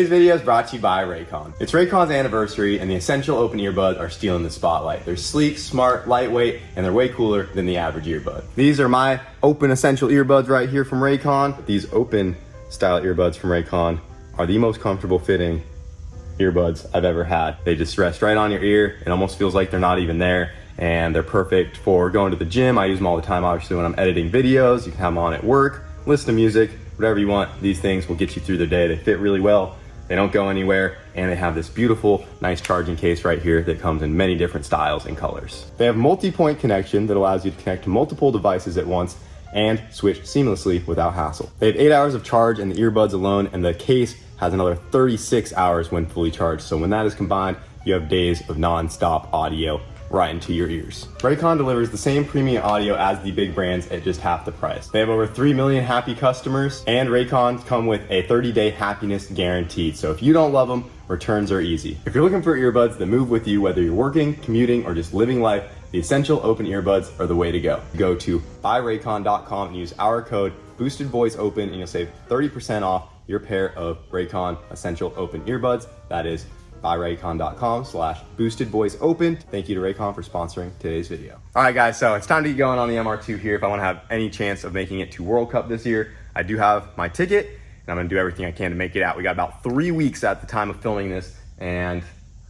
Today's video is brought to you by Raycon. It's Raycon's anniversary and the Essential Open Earbuds are stealing the spotlight. They're sleek, smart, lightweight, and they're way cooler than the average earbud. These are my Open Essential Earbuds right here from Raycon. These Open style earbuds from Raycon are the most comfortable fitting earbuds I've ever had. They just rest right on your ear. It almost feels like they're not even there, and they're perfect for going to the gym. I use them all the time, obviously, when I'm editing videos. You can have them on at work, listen to music, whatever you want. These things will get you through the day. They fit really well, they don't go anywhere, and they have this beautiful, nice charging case right here that comes in many different styles and colors. They have multi-point connection that allows you to connect to multiple devices at once and switch seamlessly without hassle. They have 8 hours of charge in the earbuds alone, and the case has another 36 hours when fully charged. So when that is combined, you have days of non-stop audio right into your ears. Raycon delivers the same premium audio as the big brands at just half the price. They have over 3 million happy customers, and Raycon come with a 30-day happiness guaranteed. So if you don't love them, returns are easy. If you're looking for earbuds that move with you, whether you're working, commuting, or just living life, the Essential Open Earbuds are the way to go. Go to buyraycon.com and use our code BoostedBoysOpen and you'll save 30% off your pair of Raycon Essential Open Earbuds. That is buyraycon.com/boostedboysopen. Thank you to Raycon for sponsoring today's video. All right, guys, so it's time to get going on the MR2 here. If I want to have any chance of making it to World Cup this year, I do have my ticket, and I'm going to do everything I can to make it out. We got about 3 weeks at the time of filming this, and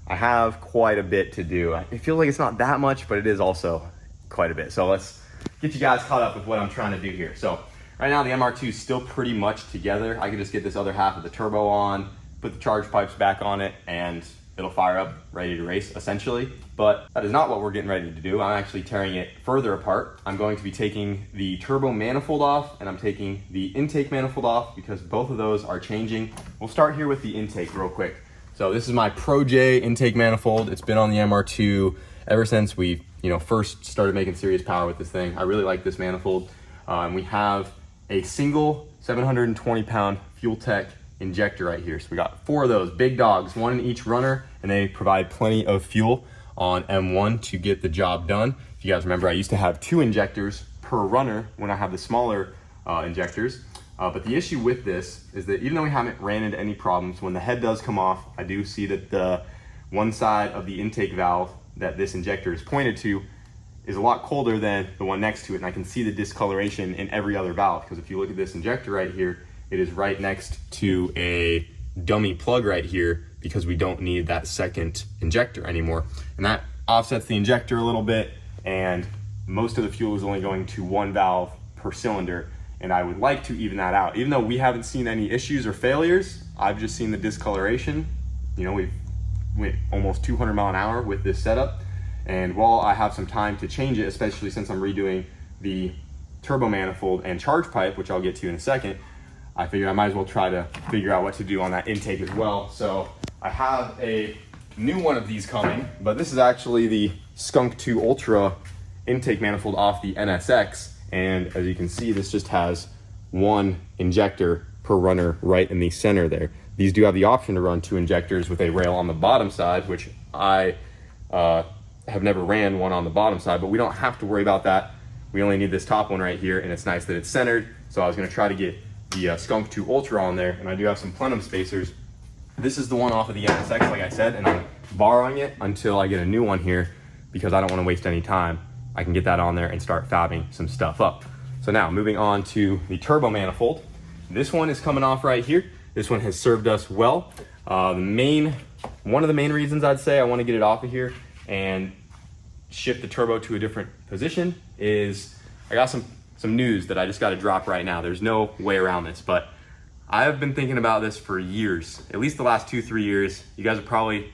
I have quite a bit to do. It feels like it's not that much, but it is also quite a bit. So let's get you guys caught up with what I'm trying to do here. So right now the MR2 is still pretty much together. I can just get this other half of the turbo on, put the charge pipes back on it, and it'll fire up, ready to race, essentially. But that is not what we're getting ready to do. I'm actually tearing it further apart. I'm going to be taking the turbo manifold off, and I'm taking the intake manifold off because both of those are changing. We'll start here with the intake real quick. So this is my Pro J intake manifold. It's been on the MR2 ever since we first started making serious power with this thing. I really like this manifold. And we have a single 720-pound Fuel Tech injector right here. So we got 4 of those big dogs, 1 in each runner, and they provide plenty of fuel on M1 to get the job done. If you guys remember, I used to have 2 injectors per runner when I have the smaller injectors. But the issue with this is that even though we haven't ran into any problems, when the head does come off, I do see that the one side of the intake valve that this injector is pointed to is a lot colder than the one next to it. And I can see the discoloration in every other valve, because if you look at this injector right here, it is right next to a dummy plug right here because we don't need that second injector anymore. And that offsets the injector a little bit, and most of the fuel is only going to 1 valve per cylinder. And I would like to even that out. Even though we haven't seen any issues or failures, I've just seen the discoloration. We've went almost 200 mile an hour with this setup. And while I have some time to change it, especially since I'm redoing the turbo manifold and charge pipe, which I'll get to in a second, I figured I might as well try to figure out what to do on that intake as well. So I have a new one of these coming, but this is actually the Skunk 2 Ultra intake manifold off the NSX. And as you can see, this just has 1 injector per runner right in the center there. These do have the option to run 2 injectors with a rail on the bottom side, which I have never ran one on the bottom side, but we don't have to worry about that. We only need this top one right here, and it's nice that it's centered. So I was gonna try to get the Skunk 2 Ultra on there, and I do have some plenum spacers. This is the one off of the NSX, like I said, and I'm borrowing it until I get a new one here because I don't wanna waste any time. I can get that on there and start fabbing some stuff up. So now moving on to the turbo manifold. This one is coming off right here. This one has served us well. One of the main reasons I'd say I want to get it off of here and shift the turbo to a different position is I got some news that I just got to drop right now. There's no way around this, but I have been thinking about this for years, at least the last 2-3 years. You guys have probably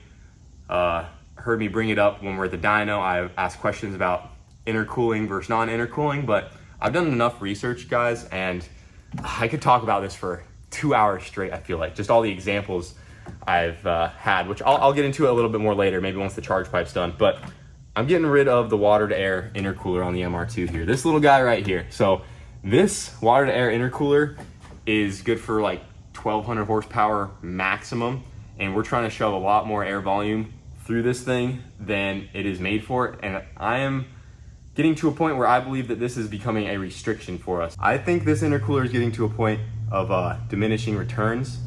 heard me bring it up when we're at the dyno. I've asked questions about intercooling versus non-intercooling, but I've done enough research, guys, and I could talk about this for 2 hours straight. I feel like just all the examples I've had, which I'll get into a little bit more later, maybe once the charge pipe's done. But I'm getting rid of the water to air intercooler on the MR2 here, this little guy right here. So this water to air intercooler is good for like 1200 horsepower maximum, and we're trying to shove a lot more air volume through this thing than it is made for. And I am getting to a point where I believe that this is becoming a restriction for us. I think this intercooler is getting to a point of diminishing returns.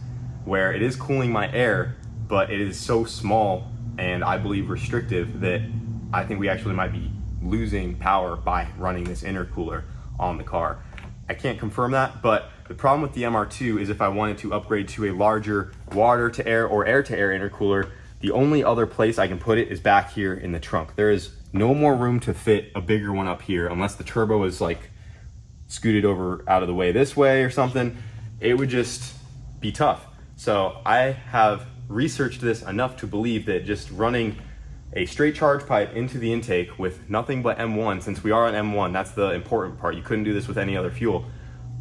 where it is cooling my air, but it is so small and I believe restrictive that I think we actually might be losing power by running this intercooler on the car. I can't confirm that, but the problem with the MR2 is if I wanted to upgrade to a larger water to air or air to air intercooler, the only other place I can put it is back here in the trunk. There is no more room to fit a bigger one up here unless the turbo is like scooted over out of the way this way or something. It would just be tough. So I have researched this enough to believe that just running a straight charge pipe into the intake with nothing but M1, since we are on M1, that's the important part. You couldn't do this with any other fuel.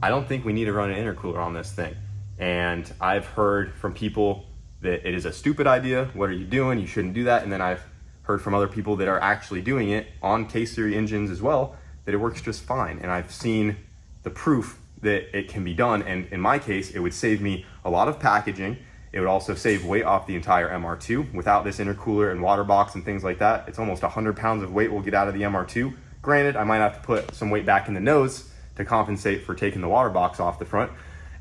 I don't think we need to run an intercooler on this thing. And I've heard from people that it is a stupid idea. What are you doing? You shouldn't do that. And then I've heard from other people that are actually doing it on K-Series engines as well, that it works just fine. And I've seen the proof that it can be done. And in my case, it would save me a lot of packaging. It would also save weight off the entire MR2. Without this intercooler and water box and things like that, it's almost 100 pounds of weight we'll get out of the MR2. Granted, I might have to put some weight back in the nose to compensate for taking the water box off the front.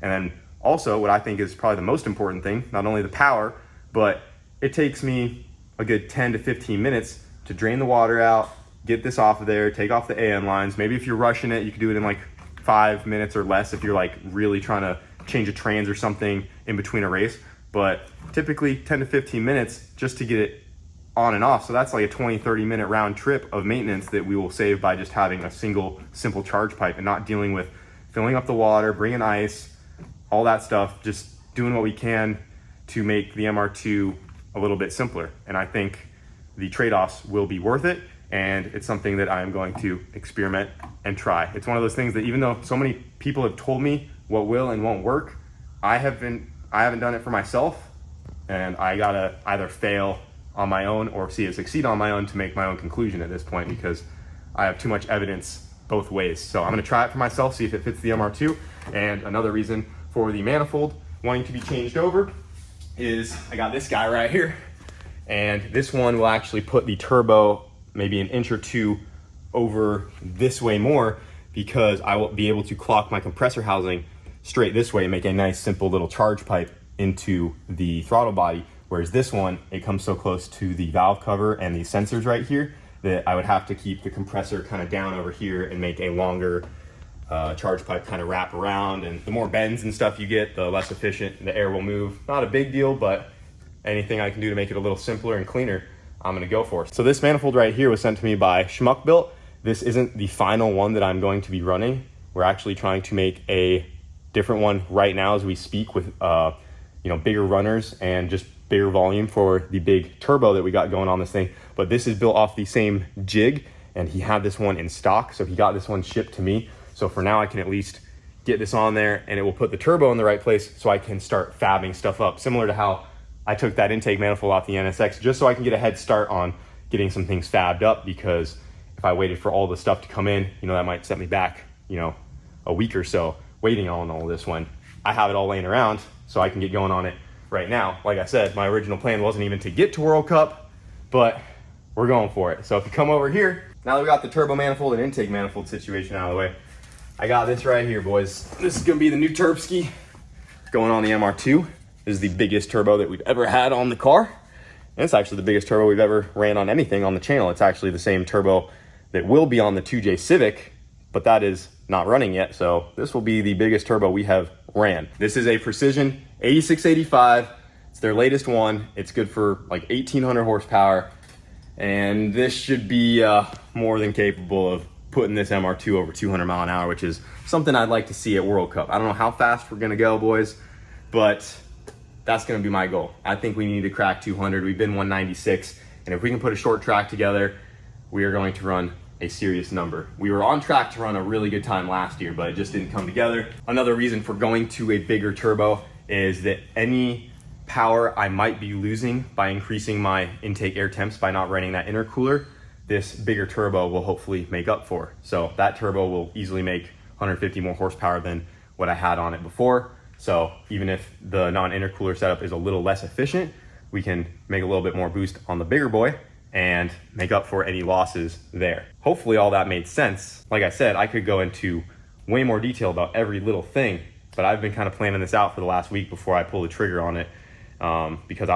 And then also what I think is probably the most important thing, not only the power, but it takes me a good 10 to 15 minutes to drain the water out, get this off of there, take off the AN lines. Maybe if you're rushing it, you could do it in like 5 minutes or less if you're like really trying to change a trans or something in between a race. But typically 10 to 15 minutes just to get it on and off. So that's like a 20-30 minute round trip of maintenance that we will save by just having a single simple charge pipe and not dealing with filling up the water, bringing ice, all that stuff, just doing what we can to make the MR2 a little bit simpler. And I think the trade-offs will be worth it. And it's something that I'm going to experiment and try. It's one of those things that even though so many people have told me what will and won't work, I haven't done it for myself, and I gotta either fail on my own or see it succeed on my own to make my own conclusion at this point, because I have too much evidence both ways. So I'm gonna try it for myself, see if it fits the MR2. And another reason for the manifold wanting to be changed over is I got this guy right here, and this one will actually put the turbo maybe an inch or two over this way more, because I will be able to clock my compressor housing straight this way and make a nice simple little charge pipe into the throttle body. Whereas this one, it comes so close to the valve cover and the sensors right here that I would have to keep the compressor kind of down over here and make a longer charge pipe kind of wrap around. And the more bends and stuff you get, the less efficient the air will move. Not a big deal, but anything I can do to make it a little simpler and cleaner, I'm gonna go for. So this manifold right here was sent to me by Schmuck Built. This isn't the final one that I'm going to be running. We're actually trying to make a different one right now as we speak with bigger runners and just bigger volume for the big turbo that we got going on this thing. But this is built off the same jig, and he had this one in stock, so he got this one shipped to me. So for now I can at least get this on there, and it will put the turbo in the right place so I can start fabbing stuff up, similar to how I took that intake manifold off the NSX, just so I can get a head start on getting some things fabbed up, because if I waited for all the stuff to come in, that might set me back, a week or so waiting on all this, when I have it all laying around so I can get going on it right now. Like I said, my original plan wasn't even to get to World Cup, but we're going for it. So if you come over here, now that we got the turbo manifold and intake manifold situation out of the way, I got this right here, boys. This is gonna be the new Turbski going on the MR2. This is the biggest turbo that we've ever had on the car. And it's actually the biggest turbo we've ever ran on anything on the channel. It's actually the same turbo that will be on the 2J Civic, but that is not running yet. So this will be the biggest turbo we have ran. This is a Precision 8685. It's their latest one. It's good for like 1800 horsepower. And this should be more than capable of putting this MR2 over 200 mile an hour, which is something I'd like to see at World Cup. I don't know how fast we're gonna go, boys, but that's gonna be my goal. I think we need to crack 200. We've been 196. And if we can put a short track together, we are going to run a serious number. We were on track to run a really good time last year, but it just didn't come together. Another reason for going to a bigger turbo is that any power I might be losing by increasing my intake air temps by not running that intercooler, this bigger turbo will hopefully make up for. So that turbo will easily make 150 more horsepower than what I had on it before. So even if the non-intercooler setup is a little less efficient, we can make a little bit more boost on the bigger boy and make up for any losses there. Hopefully all that made sense. Like I said, I could go into way more detail about every little thing, but I've been kind of planning this out for the last week before I pull the trigger on it, because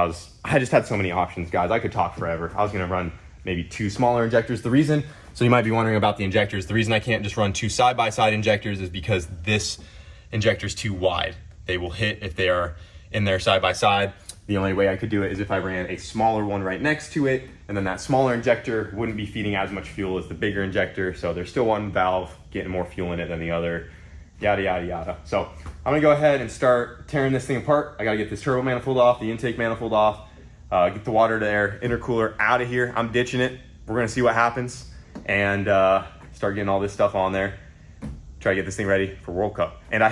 I just had so many options, guys. I could talk forever. I was gonna run maybe 2 smaller injectors. The reason, so you might be wondering about the injectors, the reason I can't just run 2 side-by-side injectors is because this injector is too wide. They will hit if they are in there side-by-side. The only way I could do it is if I ran a smaller one right next to it, and then that smaller injector wouldn't be feeding as much fuel as the bigger injector, so there's still one valve getting more fuel in it than the other, yada, yada, yada. So I'm gonna go ahead and start tearing this thing apart. I gotta get this turbo manifold off, the intake manifold off, get the water to air intercooler out of here. I'm ditching it. We're gonna see what happens, and start getting all this stuff on there. Try to get this thing ready for World Cup. And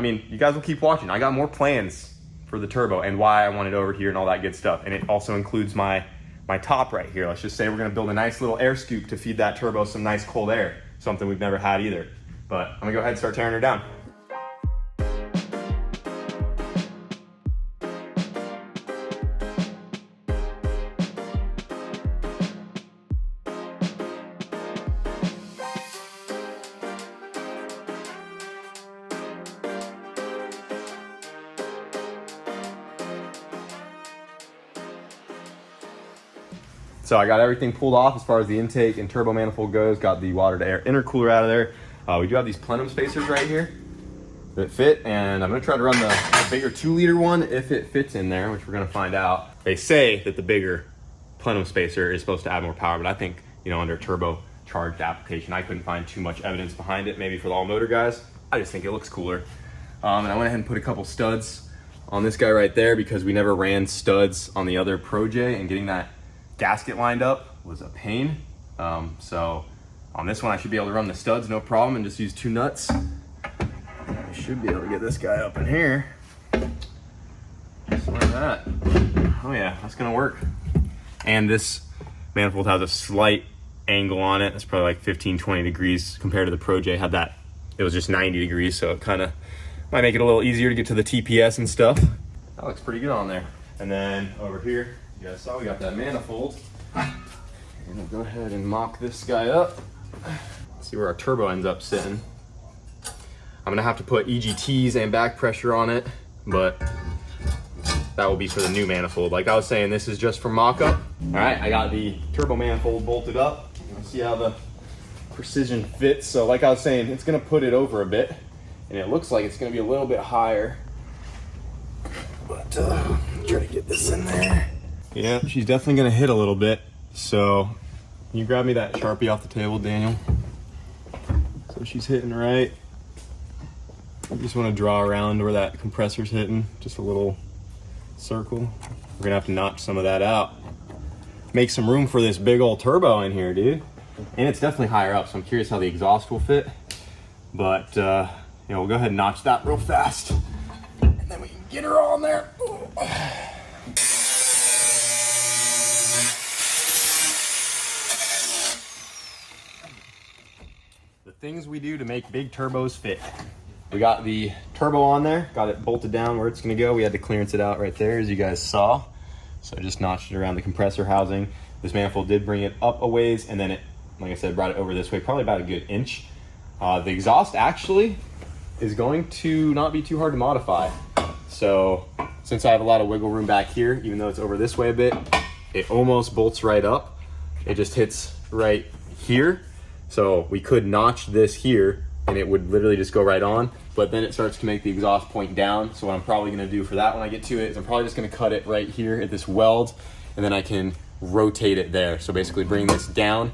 you guys will keep watching. I got more plans for the turbo and why I want it over here and all that good stuff. And it also includes my top right here. Let's just say we're gonna build a nice little air scoop to feed that turbo some nice cold air, something we've never had either. But I'm gonna go ahead and start tearing her down. So I got everything pulled off as far as the intake and turbo manifold goes. Got the water to air intercooler out of there. We do have these plenum spacers right here that fit, and I'm gonna try to run the bigger 2-liter one if it fits in there, which we're gonna find out. They say that the bigger plenum spacer is supposed to add more power, but I think, under turbo charged application, I couldn't find too much evidence behind it. Maybe for the all motor guys, I just think it looks cooler. And I went ahead and put a couple studs on this guy right there because we never ran studs on the other Pro J, and getting that gasket lined up was a pain. So on this one I should be able to run the studs no problem and just use 2 nuts. I should be able to get this guy up in here. Just like that. Oh yeah, that's gonna work. And this manifold has a slight angle on it. It's probably like 15-20 degrees compared to the Pro J. Had that, it was just 90 degrees, so it kind of might make it a little easier to get to the TPS and stuff. That looks pretty good on there. And then over here, you guys saw we got that manifold. We're gonna go ahead and mock this guy up. See where our turbo ends up sitting. I'm gonna have to put EGTs and back pressure on it, but that will be for the new manifold. Like I was saying, this is just for mock-up. All right, I got the turbo manifold bolted up. You can see how the precision fits. So like I was saying, it's gonna put it over a bit, and it looks like it's gonna be a little bit higher. But try to get this in there. Yeah, she's definitely gonna hit a little bit. So can you grab me that Sharpie off the table, Daniel? So she's hitting right. I just wanna draw around where that compressor's hitting, just a little circle. We're gonna have to notch some of that out. Make some room for this big old turbo in here, dude. And it's definitely higher up, so I'm curious how the exhaust will fit. But we'll go ahead and notch that real fast. And then we can get her on there. The things we do to make big turbos fit. We got the turbo on there, got it bolted down where it's gonna go. We had to clearance it out right there, as you guys saw. So I just notched it around the compressor housing. This manifold did bring it up a ways, and then it, like I said, brought it over this way, probably about a good inch. The exhaust actually is going to not be too hard to modify. So since I have a lot of wiggle room back here, even though it's over this way a bit, it almost bolts right up. It just hits right here. So we could notch this here and it would literally just go right on, but then it starts to make the exhaust point down. So what I'm probably gonna do for that when I get to it is I'm probably just gonna cut it right here at this weld, and then I can rotate it there. So basically bring this down,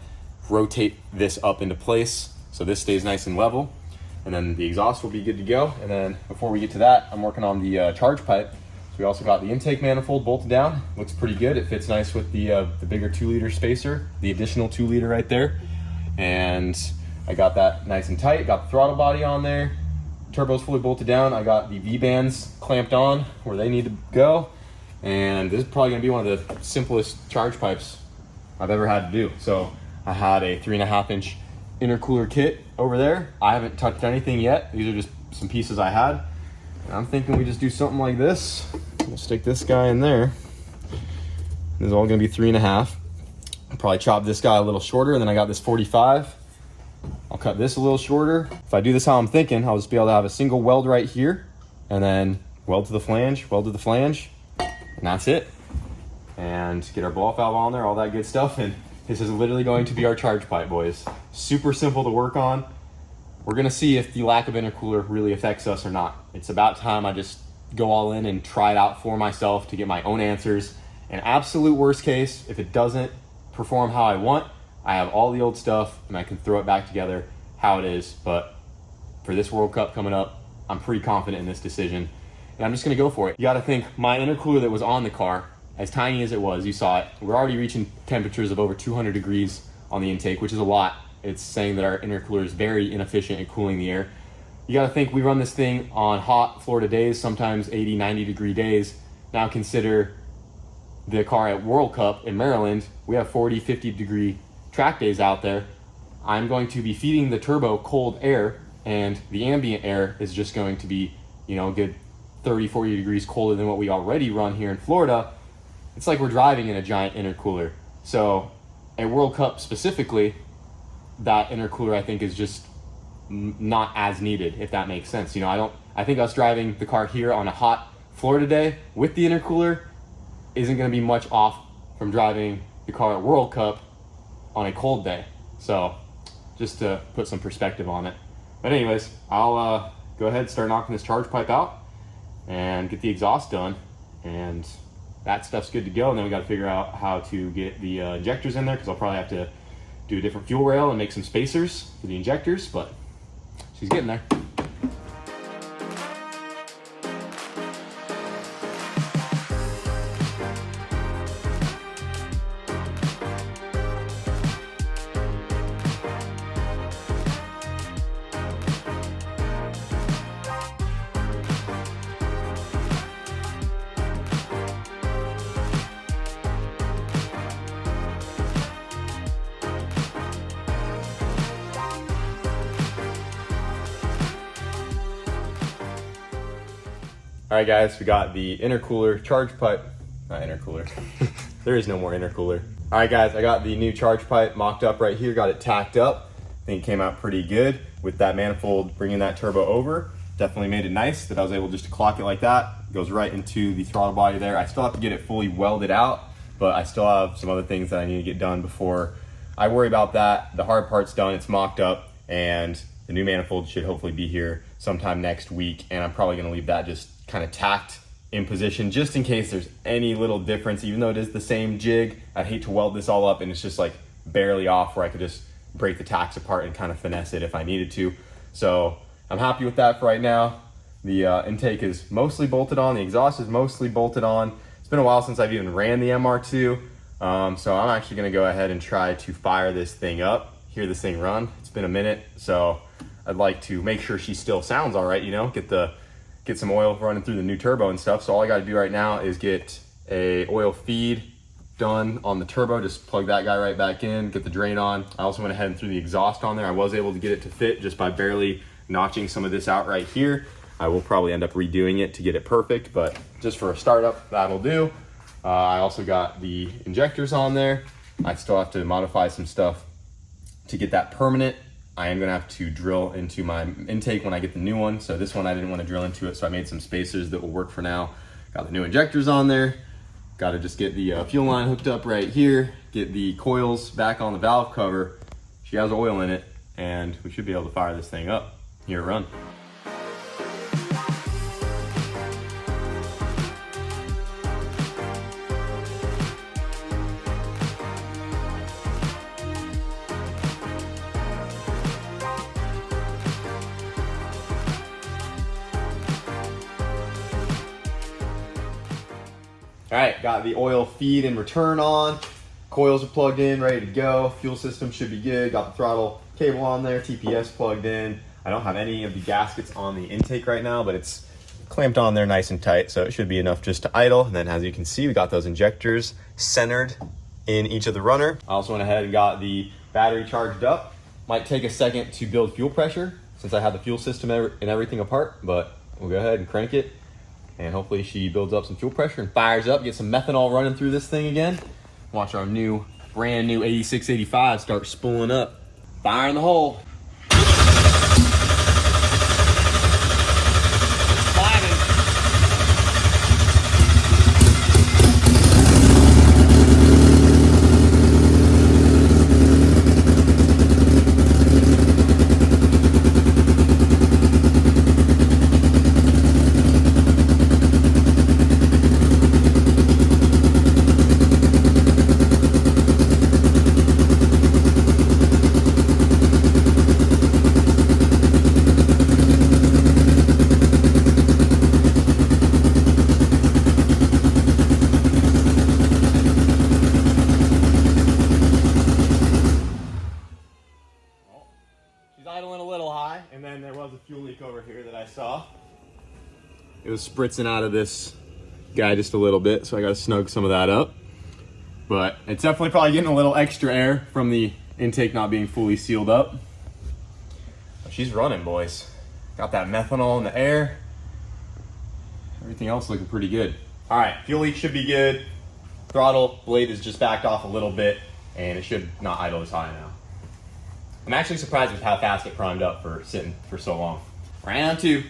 rotate this up into place so this stays nice and level, and then the exhaust will be good to go. And then before we get to that, I'm working on the charge pipe. So we also got the intake manifold bolted down. Looks pretty good. It fits nice with the bigger 2-liter spacer, the additional 2-liter right there. And I got that nice and tight. Got the throttle body on there. Turbo's fully bolted down. I got the V-bands clamped on where they need to go. And this is probably gonna be one of the simplest charge pipes I've ever had to do. So I had a 3.5-inch intercooler kit over there. I haven't touched anything yet. These are just some pieces I had. And I'm thinking we just do something like this. We'll stick this guy in there. This is all gonna be 3.5. I'll probably chop this guy a little shorter, and then I got this 45. I'll cut this a little shorter. If I do this how I'm thinking, I'll just be able to have a single weld right here and then weld to the flange, and that's it. And get our blow off valve on there, all that good stuff. And this is literally going to be our charge pipe, boys. Super simple to work on. We're gonna see if the lack of intercooler really affects us or not. It's about time I just go all in and try it out for myself to get my own answers. An absolute worst case, if it doesn't perform how I want, I have all the old stuff and I can throw it back together how it is. But for this World Cup coming up, I'm pretty confident in this decision and I'm just gonna go for it. You gotta think, my intercooler that was on the car, as tiny as it was, you saw it, we're already reaching temperatures of over 200 degrees on the intake, which is a lot. It's saying that our intercooler is very inefficient at cooling the air. You gotta think, we run this thing on hot Florida days, sometimes 80, 90 degree days. Now consider the car at World Cup in Maryland. We have 40, 50 degree track days out there. I'm going to be feeding the turbo cold air, and the ambient air is just going to be, you know, a good 30, 40 degrees colder than what we already run here in Florida. It's like we're driving in a giant intercooler. So at World Cup specifically, that intercooler I think is just not as needed, if that makes sense. You know, I think us driving the car here on a hot Florida day with the intercooler isn't going to be much off from driving the car at World Cup on a cold day. So just to put some perspective on it. But anyways, I'll go ahead and start knocking this charge pipe out and get the exhaust done, and that stuff's good to go. And then we got to figure out how to get the injectors in there, because I'll probably have to do a different fuel rail and make some spacers for the injectors, but she's getting there. All right, guys, we got the intercooler charge pipe, not intercooler. There is no more intercooler. All right, guys, I got the new charge pipe mocked up right here, got it tacked up. I think it came out pretty good with that manifold bringing that turbo over. Definitely made it nice that I was able just to clock it like that. It goes right into the throttle body there. I still have to get it fully welded out, but I still have some other things that I need to get done before I worry about that. The hard part's done, it's mocked up, and the new manifold should hopefully be here sometime next week, and I'm probably gonna leave that just kind of tacked in position just in case there's any little difference. Even though it is the same jig, I'd hate to weld this all up and it's just like barely off, where I could just break the tacks apart and kind of finesse it if I needed to. So I'm happy with that for right now. The intake is mostly bolted on, the exhaust is mostly bolted on. It's been a while since I've even ran the MR2, so I'm actually gonna go ahead and try to fire this thing up, hear this thing run. It's been a minute, so I'd like to make sure she still sounds all right, you know, get some oil running through the new turbo and stuff. So all I gotta do right now is get a oil feed done on the turbo, just plug that guy right back in, get the drain on. I also went ahead and threw the exhaust on there. I was able to get it to fit just by barely notching some of this out right here. I will probably end up redoing it to get it perfect, but just for a startup, that'll do. I also got the injectors on there. I still have to modify some stuff to get that permanent. I am gonna have to drill into my intake when I get the new one. So this one I didn't want to drill into it, so I made some spacers that will work for now. Got the new injectors on there. Got to just get the fuel line hooked up right here, get the coils back on the valve cover. She has oil in it, and we should be able to fire this thing up. Here it run. All right, got the oil feed and return on. Coils are plugged in, ready to go. Fuel system should be good. Got the throttle cable on there, TPS plugged in. I don't have any of the gaskets on the intake right now, but it's clamped on there nice and tight, so it should be enough just to idle. And then as you can see, we got those injectors centered in each of the runner. I also went ahead and got the battery charged up. Might take a second to build fuel pressure since I have the fuel system and everything apart, but we'll go ahead and crank it. And hopefully she builds up some fuel pressure and fires up, get some methanol running through this thing again. Watch our brand new 8685 start spooling up. Fire in the hole. Idling a little high, and then there was a fuel leak over here that I saw. It was spritzing out of this guy just a little bit, so I got to snug some of that up. But it's definitely probably getting a little extra air from the intake not being fully sealed up. But she's running, boys. Got that methanol in the air. Everything else looking pretty good. All right, fuel leak should be good. Throttle blade is just backed off a little bit, and it should not idle as high now. I'm actually surprised with how fast it primed up for sitting for so long. Round 2.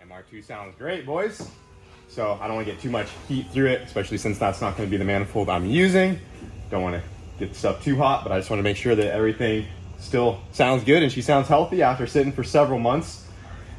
MR2 sounds great, boys. So I don't want to get too much heat through it, especially since that's not going to be the manifold I'm using. Don't want to get the stuff too hot, but I just want to make sure that everything still sounds good and she sounds healthy after sitting for several months.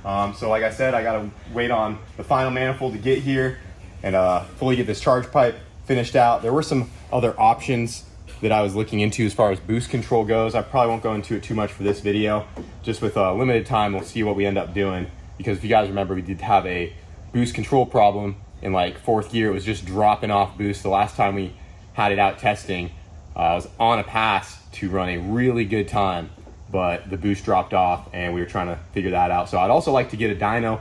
So like I said, I got to wait on the final manifold to get here and fully get this charge pipe finished out. There were some other options that I was looking into as far as boost control goes. I probably won't go into it too much for this video. Just with limited time, we'll see what we end up doing. Because if you guys remember, we did have a boost control problem in like 4th gear. It was just dropping off boost. The last time we had it out testing, I was on a pass to run a really good time, but the boost dropped off and we were trying to figure that out. So I'd also like to get a dyno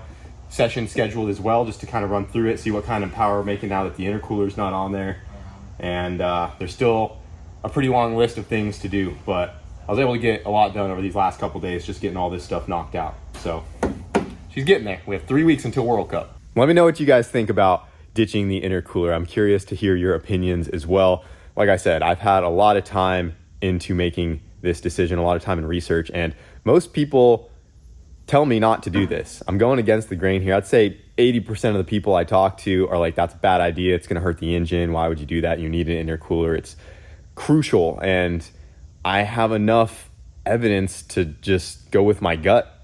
session scheduled as well, just to kind of run through it, see what kind of power we're making now that the intercooler's not on there. And there's still a pretty long list of things to do, but I was able to get a lot done over these last couple days, just getting all this stuff knocked out. So she's getting there. We have 3 weeks until World Cup. Let me know what you guys think about ditching the intercooler. I'm curious to hear your opinions as well. Like I said, I've had a lot of time into making this decision, a lot of time in research, and most people tell me not to do this. I'm going against the grain here. I'd say 80% of the people I talk to are like, that's a bad idea. It's going to hurt the engine. Why would you do that? You need an intercooler. It's crucial. And I have enough evidence to just go with my gut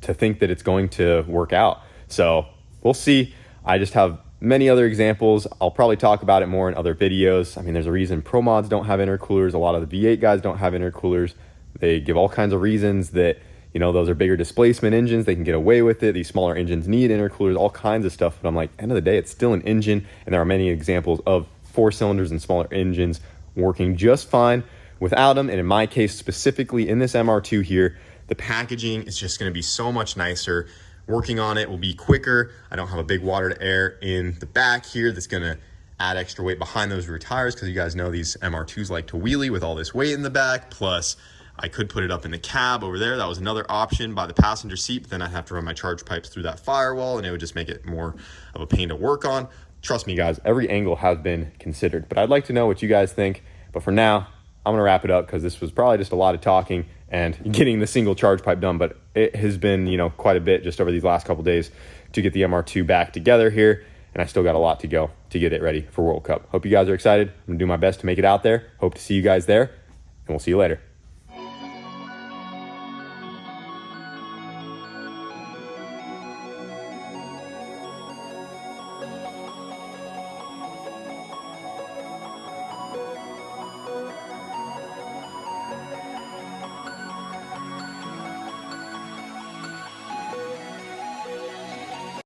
to think that it's going to work out. So we'll see. I just have many other examples. I'll probably talk about it more in other videos. I mean, there's a reason pro mods don't have intercoolers. A lot of the V8 guys don't have intercoolers. They give all kinds of reasons that, you know, those are bigger displacement engines. They can get away with it. These smaller engines need intercoolers, all kinds of stuff. But I'm like, end of the day, it's still an engine. And there are many examples of 4 cylinders and smaller engines working just fine without them. And in my case, specifically in this MR2 here, the packaging is just going to be so much nicer. Working on it will be quicker. I don't have a big water to air in the back here that's going to add extra weight behind those rear tires, because you guys know these MR2s like to wheelie with all this weight in the back. Plus, I could put it up in the cab over there. That was another option by the passenger seat, but then I'd have to run my charge pipes through that firewall and it would just make it more of a pain to work on. Trust me, guys, every angle has been considered, but I'd like to know what you guys think. But for now, I'm gonna wrap it up because this was probably just a lot of talking and getting the single charge pipe done, but it has been, quite a bit just over these last couple days to get the MR2 back together here, and I still got a lot to go to get it ready for World Cup. Hope you guys are excited. I'm gonna do my best to make it out there. Hope to see you guys there, and we'll see you later.